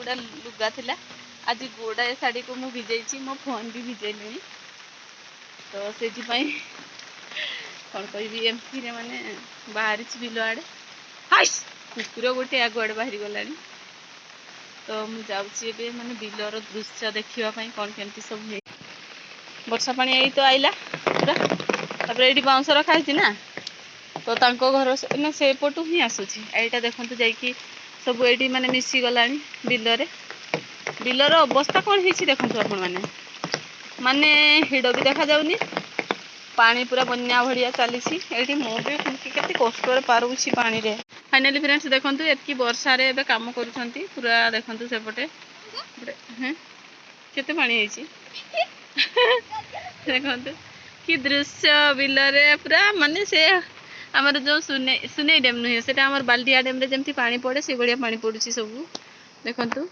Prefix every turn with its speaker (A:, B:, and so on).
A: गुड़ा लुगा थिला आज गुड़ाए शाढ़ी को मु भिजई मो फोन भी भिजेली तो से कौन कह एमती माने बाहरी बिल आड़े हाई कुकुर गोटे आगुआड़े बाहरी गला तो मुझे माने बिलर दृश्य देखापी कौन केमती सब है वर्षा पानी यही तो आइला पूरा ये बाउंस रखाई ना तो तांको घर ना से पटू ही आसूची एटा देखते जाकि सब ये माने मिसी गला बिलरे बिलर अवस्था कौन है देखो आपण मैंने माने हिड़ भी देखा जाऊनी पानी पूरा बन्या भड़िया चली मु भी केते कष्ट पारुछि पानी रे फाइनली फ्रेंड्स देखंतु एतकी वर्षा रे एबे काम करूछंती पूरा देखंतु सेपटे हैं केते पानी हैछि देखंतु कि दृश्य बिलरे पूरा माने से हमर जो सुने डैम नुहे सेटा हमर बाल्डिया डैम रे जेमती पानी पड़े से बढ़िया पानी पड़ुछि सब देखंतु।